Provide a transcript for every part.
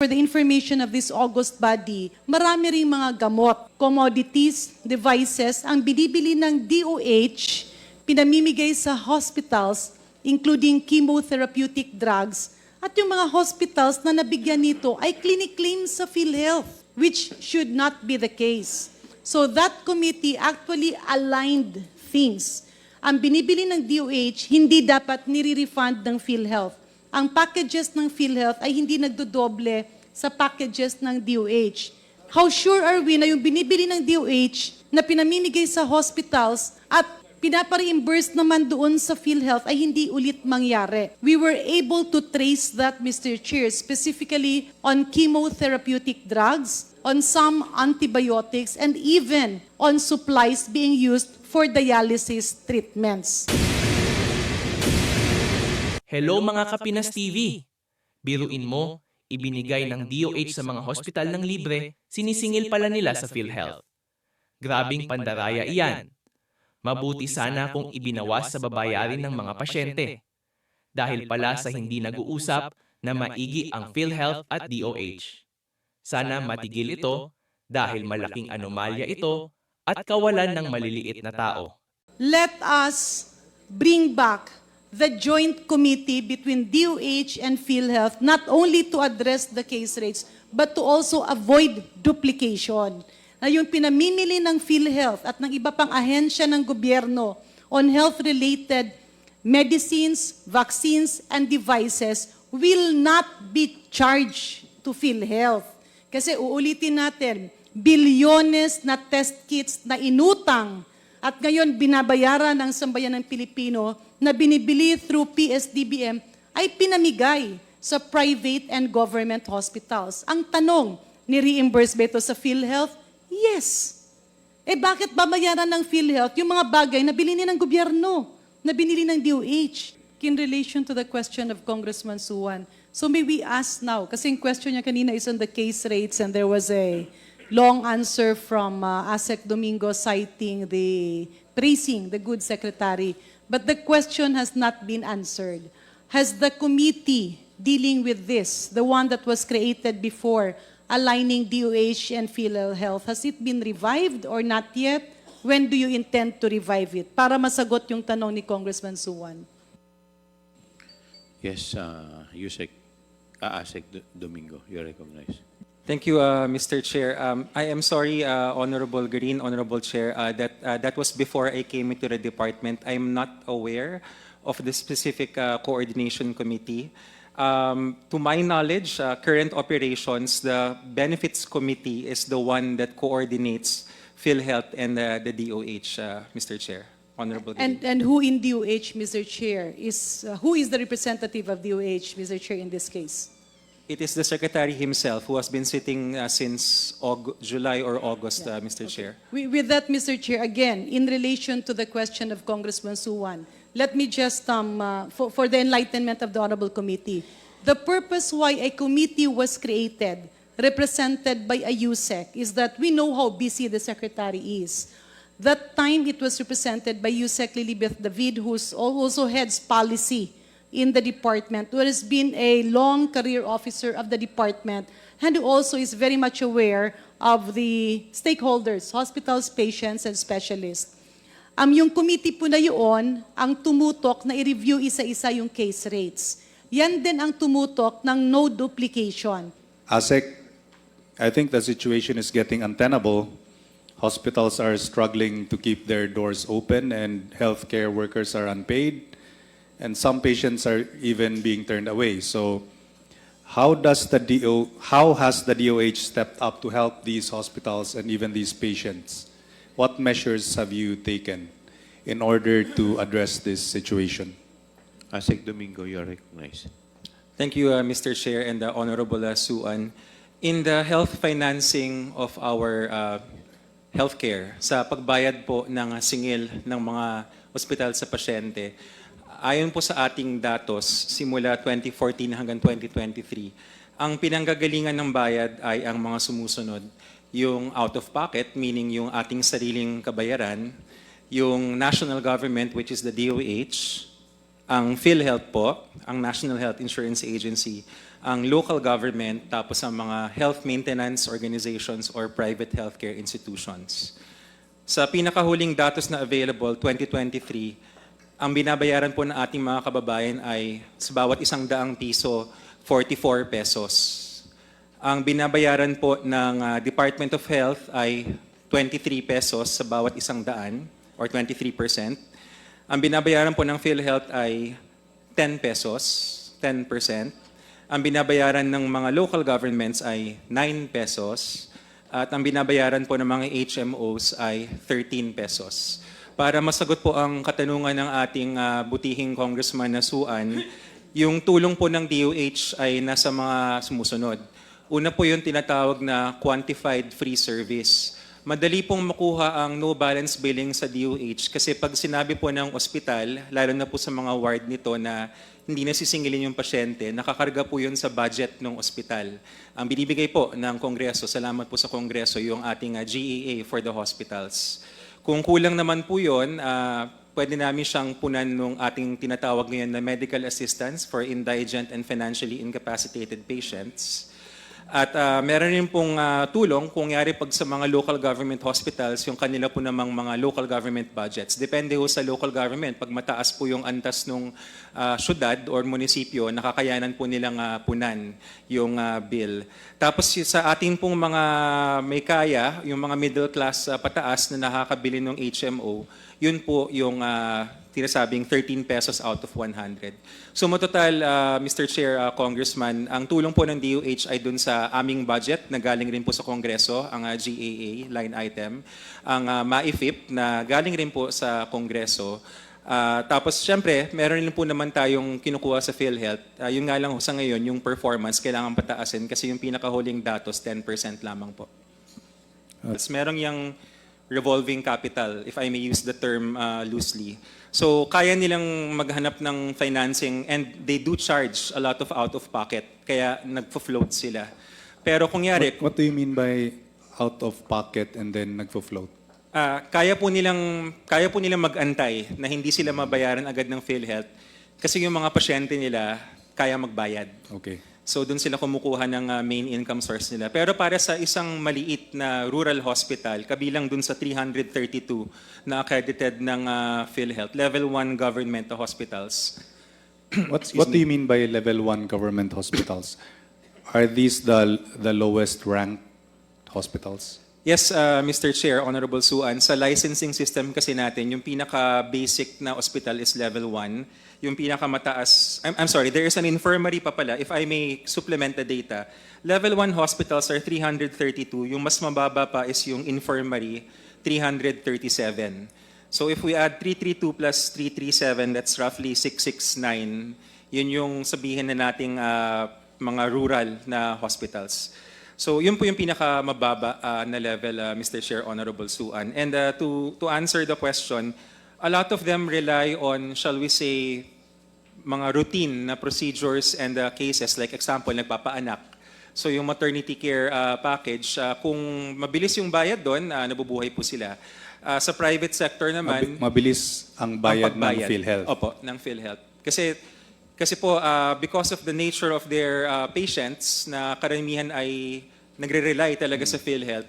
for the information of this august body, marami ring mga gamot, commodities, devices ang binibili ng DOH, pinamimigay sa hospitals, including chemotherapeutic drugs, at yung mga hospitals na nabigyan nito ay clinic claims sa PhilHealth, which should not be the case. So that committee actually aligned things. Ang binibili ng DOH, hindi dapat nire-refund ng PhilHealth. Ang packages ng PhilHealth ay hindi nagdodoble sa packages ng DOH. How sure are we na yung binibili ng DOH na pinamimigay sa hospitals at pinapa-reimburse naman doon sa PhilHealth ay hindi ulit mangyari? We were able to trace that, Mr. Chair, specifically on chemotherapeutic drugs, on some antibiotics, and even on supplies being used for dialysis treatments. Hello mga Kapinas TV! Biruin mo, ibinigay ng DOH sa mga hospital ng libre, sinisingil pala nila sa PhilHealth. Grabing pandaraya iyan. Mabuti sana kung ibinawas sa babayarin ng mga pasyente. Dahil pala sa hindi nag-uusap na maigi ang PhilHealth at DOH. Sana matigil ito dahil malaking anomalya ito at kawalan ng maliliit na tao. Let us bring back the joint committee between DOH and PhilHealth, not only to address the case rates, but to also avoid duplication. Na yung pinamimili ng PhilHealth at ng iba pang ahensya ng gobyerno on health-related medicines, vaccines, and devices will not be charged to PhilHealth. Kasi uulitin natin, bilyones na test kits na inutang at ngayon binabayaran ng sambayan ng Pilipino na binibili through PSDBM ay pinamigay sa private and government hospitals. Ang tanong, ni-reimburse ba ito sa PhilHealth? Yes. Bakit babayaran ng PhilHealth yung mga bagay na bilhin ng gobyerno, na binili ng DOH? In relation to the question of Congressman Suwan, so may we ask now, kasi yung question niya kanina is on the case rates and there was a long answer from ASEC Domingo citing praising the good secretary. But the question has not been answered. Has the committee dealing with this, the one that was created before, aligning DOH and PhilHealth, has it been revived or not yet? When do you intend to revive it? Para masagot yung tanong ni Congressman Suwan. Yes, ASEC Domingo, you're recognized. Thank you, Mr. Chair. I am sorry, Honorable Green, Honorable Chair, that was before I came into the department. I'm not aware of the specific coordination committee. To my knowledge, current operations, the Benefits Committee is the one that coordinates PhilHealth and the DOH, Mr. Chair. Honorable Green. And who in DOH, Mr. Chair, who is the representative of DOH, Mr. Chair, in this case? It is the Secretary himself who has been sitting since July or August, Mr. Chair. With that, Mr. Chair, again, in relation to the question of Congressman Suwan, let me just, for the enlightenment of the Honorable Committee, the purpose why a committee was created, represented by a USEC, is that we know how busy the Secretary is. That time it was represented by USEC Lilibeth David, who also heads policy in the department, who has been a long career officer of the department, and who also is very much aware of the stakeholders, hospitals, patients, and specialists. Yung committee po na yun, ang tumutok na i-review isa-isa yung case rates. Yan din ang tumutok ng no duplication. ASEC, I think the situation is getting untenable. Hospitals are struggling to keep their doors open and healthcare workers are unpaid. And some patients are even being turned away. So how has the DOH stepped up to help these hospitals and even these patients? What measures have you taken in order to address this situation? ASEC Domingo, you're recognized. Thank you, Mr. Chair and Honorable Suan. In the health financing of our healthcare, sa pagbayad po ng singil ng mga ospital sa pasyente, ayon po sa ating datos, simula 2014 hanggang 2023, ang pinanggagalingan ng bayad ay ang mga sumusunod. Yung out-of-pocket, meaning yung ating sariling kabayaran, yung national government, which is the DOH, ang PhilHealth po, ang National Health Insurance Agency, ang local government, tapos ang mga health maintenance organizations or private healthcare institutions. Sa pinakahuling datos na available, 2023, ang binabayaran po ng ating mga kababayan ay sa bawat 100 piso, 44 pesos. Ang binabayaran po ng Department of Health ay 23 pesos sa bawat 100 or 23%. Ang binabayaran po ng PhilHealth ay 10 pesos, 10%. Ang binabayaran ng mga local governments ay 9 pesos. At ang binabayaran po ng mga HMOs ay 13 pesos. Para masagot po ang katanungan ng ating butihing Congressman na Suan, yung tulong po ng DOH ay nasa mga sumusunod. Una po yung tinatawag na quantified free service. Madali pong makuha ang no balance billing sa DOH kasi pag sinabi po ng ospital, lalo na po sa mga ward nito na hindi nasisingilin yung pasyente, nakakarga po yun sa budget ng ospital. Ang binibigay po ng Kongreso, salamat po sa Kongreso, yung ating GEA for the hospitals. Kung kulang naman po yun, pwede namin siyang punan ng ating tinatawag ngayon na medical assistance for indigent and financially incapacitated patients. At meron rin pong tulong kung yari pag sa mga local government hospitals, yung kanila po namang mga local government budgets. Depende ho sa local government. Pag mataas po yung antas ng syudad or munisipyo, nakakayanan po nilang punan yung bill. Tapos sa ating pong mga may kaya, yung mga middle class pataas na nakakabili ng HMO, yun po yung tinasabing 13 pesos out of 100. So matotal, Mr. Chair, Congressman, ang tulong po ng DOH ay dun sa aming budget na galing rin po sa Kongreso, ang GAA line item, ang MAIFIP na galing rin po sa Kongreso. Tapos syempre, meron rin po naman tayong kinukuha sa PhilHealth. Yun nga lang sa ngayon, yung performance kailangan pataasin kasi yung pinakahuling datos, 10% lamang po. Tapos merong yung revolving capital, if I may use the term loosely. So kaya nilang maghanap ng financing and they do charge a lot of out-of-pocket, kaya nagfo-float sila. Pero kung yari, What do you mean by out of pocket and then nagfo-float? kaya po nilang mag-antay na hindi sila mabayaran agad ng PhilHealth kasi yung mga pasyente nila kaya magbayad. Okay. So doon sila kumukuha ng main income source nila. Pero para sa isang maliit na rural hospital, kabilang doon sa 332 na accredited ng PhilHealth, level 1 government hospitals. What do you mean by level 1 government hospitals? Are these the lowest ranked hospitals? Yes, Mr. Chair, Honorable Suan, sa licensing system kasi natin, yung pinaka-basic na hospital is level 1. Yung pinakamataas, I'm sorry, there is an infirmary pa pala, if I may supplement the data. Level 1 hospitals are 332, yung mas mababa pa is yung infirmary, 337. So if we add 332 plus 337, that's roughly 669. Yun yung sabihin na nating mga rural na hospitals. So yun po yung pinakamababa na level, Mr. Chair, Honorable Suan. And to answer the question, a lot of them rely on, shall we say, mga routine na procedures and cases. Like example, nagpapaanak. So yung maternity care package, kung mabilis yung bayad doon, nabubuhay po sila. Sa private sector naman, Mabilis ang bayad ng pagbayad. PhilHealth. Opo, ng PhilHealth. Kasi po, because of the nature of their patients, na karamihan ay nagre-rely talaga sa PhilHealth,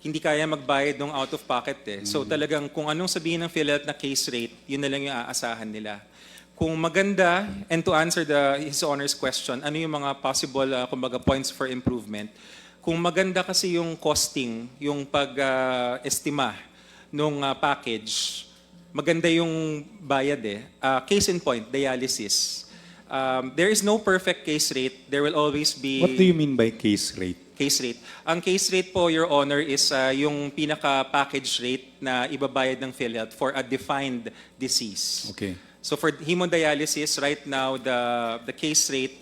hindi kaya magbayad ng out-of-pocket eh. So talagang kung anong sabihin ng PhilHealth na case rate, yun na lang yung aasahan nila. Kung maganda, and to answer His Honor's question, ano yung mga possible kumbaga points for improvement, kung maganda kasi yung costing, yung pag-estima nung package, maganda yung bayad eh. Case in point, dialysis. There is no perfect case rate. There will always be... What do you mean by case rate? Case rate. Ang case rate po, Your Honor, is yung pinaka-package rate na ibabayad ng PhilHealth for a defined disease. Okay. So for hemodialysis, right now, the case rate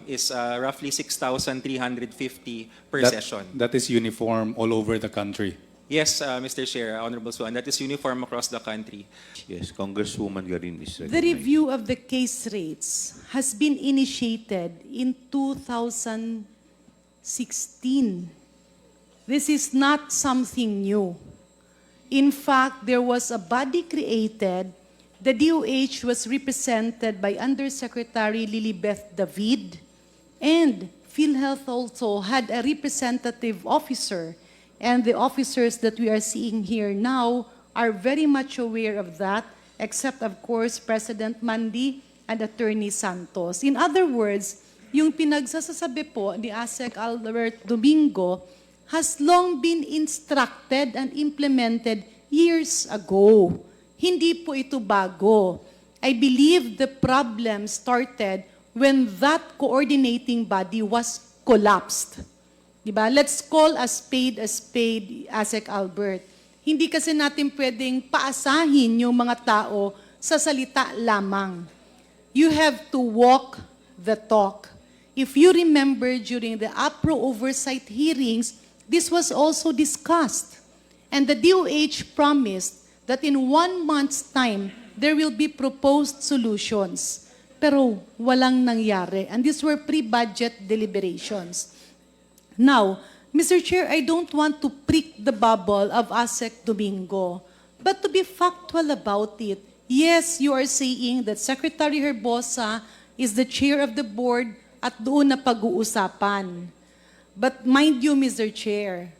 is roughly 6,350 per session. That is uniform all over the country. Yes, Mr. Chair, Honorable Suan, that is uniform across the country. Yes, Congresswoman Garin is The recognized. review of the case rates has been initiated in 2016. This is not something new. In fact, there was a body created. The DOH was represented by Undersecretary Lilibeth David And PhilHealth also had a representative officer, and the officers that we are seeing here now are very much aware of that, except of course President Mandy and Attorney Santos. In other words, yung pinagsasasabi po ni ASEC Albert Domingo has long been instructed and implemented years ago. Hindi po ito bago. I believe the problem started when that coordinating body was collapsed. Diba? Let's call a spade, ASEC Albert. Hindi kasi natin pwedeng paasahin yung mga tao sa salita lamang. You have to walk the talk. If you remember during the APRO oversight hearings, this was also discussed. And the DOH promised that in 1 month's time, there will be proposed solutions. Pero walang nangyari. And these were pre-budget deliberations. Now, Mr. Chair, I don't want to prick the bubble of ASEC Domingo. But to be factual about it, yes, you are saying that Secretary Herbosa is the chair of the board at doon na pag-uusapan. But mind you, Mr. Chair,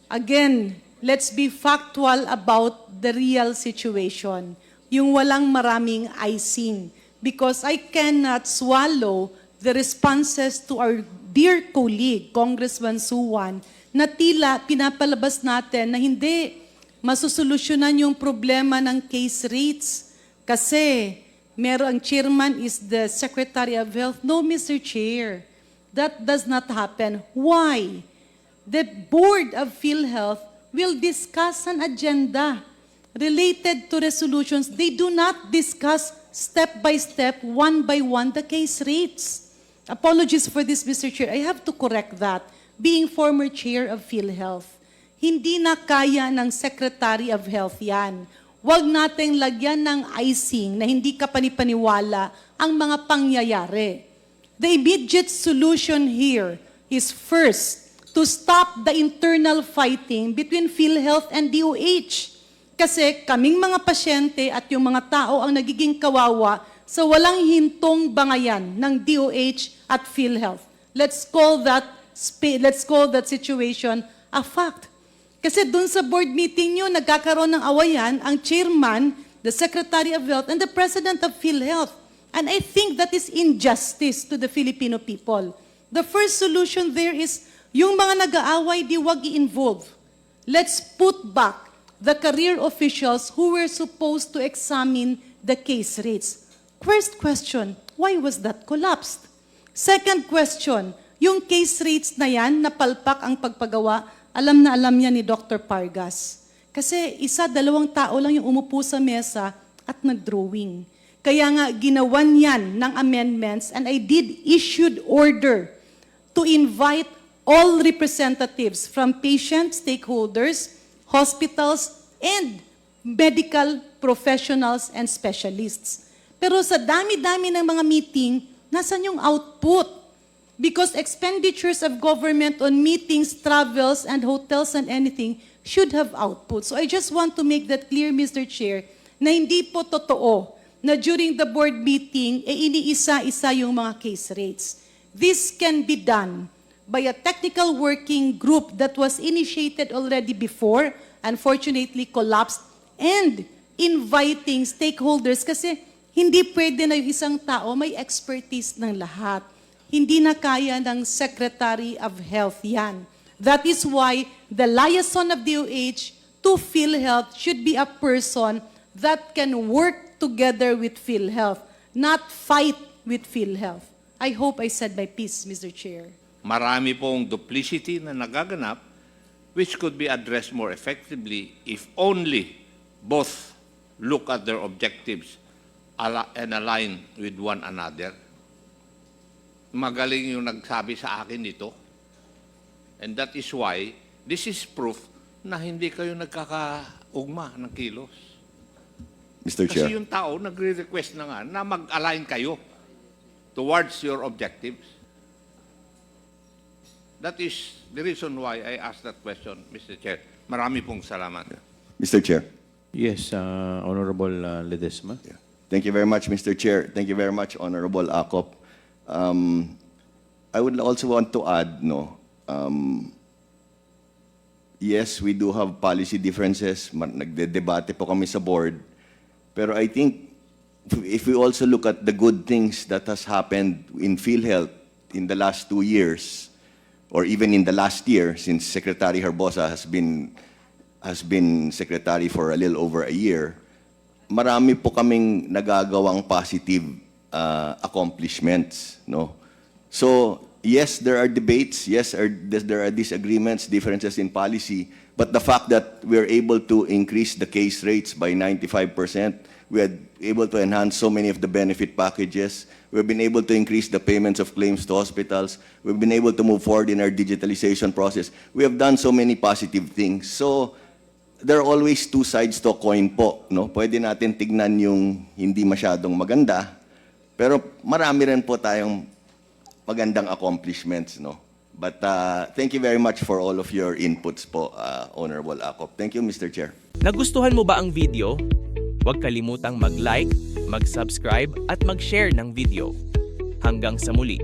again, let's be factual about the real situation. Yung walang maraming icing. Because I cannot swallow the responses to our dear colleague, Congressman Suwan, na tila pinapalabas natin na hindi masusolusyonan yung problema ng case rates. Kasi ang chairman is the Secretary of Health. No, Mr. Chair, that does not happen. Why? The Board of PhilHealth will discuss an agenda related to resolutions. They do not discuss step by step, one by one, the case rates. Apologies for this, Mr. Chair. I have to correct that. Being former chair of PhilHealth, hindi na kaya ng Secretary of Health yan. Huwag nating lagyan ng icing na hindi ka panipaniwala ang mga pangyayari. The immediate solution here is first, to stop the internal fighting between PhilHealth and DOH. Kasi kaming mga pasyente at yung mga tao ang nagiging kawawa sa walang hintong bangayan ng DOH at PhilHealth. Let's call that situation a fact. Kasi dun sa board meeting nyo, nagkakaroon ng awayan ang chairman, the Secretary of Health, and the President of PhilHealth. And I think that is injustice to the Filipino people. The first solution there is, yung mga nag-aaway, di wag i-involve. Let's put back the career officials who were supposed to examine the case rates. First question, why was that collapsed? Second question, yung case rates na yan, napalpak ang pagpagawa, alam na alam niya ni Dr. Pargas. Kasi 1-2 tao lang yung umupo sa mesa at nag-drawing. Kaya nga, ginawan yan ng amendments and I did issued order to invite all representatives from patients, stakeholders, hospitals, and medical professionals and specialists. Pero sa dami-dami ng mga meeting, nasan yung output? Because expenditures of government on meetings, travels, and hotels and anything should have output. So I just want to make that clear, Mr. Chair, na hindi po totoo na during the board meeting, iniisa-isa yung mga case rates. This can be done by a technical working group that was initiated already before, unfortunately collapsed, and inviting stakeholders kasi hindi pwede na yung isang tao may expertise ng lahat. Hindi na kaya ng Secretary of Health yan. That is why the liaison of DOH to PhilHealth should be a person that can work together with PhilHealth, not fight with PhilHealth. I hope I said my piece, Mr. Chair. Marami pong duplicity na nagaganap which could be addressed more effectively if only both look at their objectives and align with one another. Magaling yung nagsabi sa akin nito. And that is why this is proof na hindi kayo nagkakaugma ng kilos. Mr. Chair. Kasi yung tao nagre-request na nga na mag-align kayo towards your objectives. That is the reason why I asked that question, Mr. Chair. Marami pong salamat. Mr. Chair. Yes, Honorable Ledesma. Thank you very much, Mr. Chair. Thank you very much, Honorable Acop. I would also want to add, no, yes, we do have policy differences. Nagde-debate po kami sa board. Pero I think if we also look at the good things that has happened in PhilHealth in the last 2 years, or even in the last year, since Secretary Herbosa has been secretary for a little over a year, marami po kaming nagagawang positive accomplishments, no? So, yes, there are debates, yes, there are disagreements, differences in policy, but the fact that we're able to increase the case rates by 95%, we are able to enhance so many of the benefit packages, we've been able to increase the payments of claims to hospitals, we've been able to move forward in our digitalization process. We have done so many positive things. So, there are always two sides to a coin po, no? Pwede natin tignan yung hindi masyadong maganda, pero marami rin po tayong magandang accomplishments, no? But thank you very much for all of your inputs po, Honorable Acop. Thank you, Mr. Chair. Nagustuhan mo ba ang video? Huwag kalimutang mag-like, mag-subscribe at mag-share ng video. Hanggang sa muli.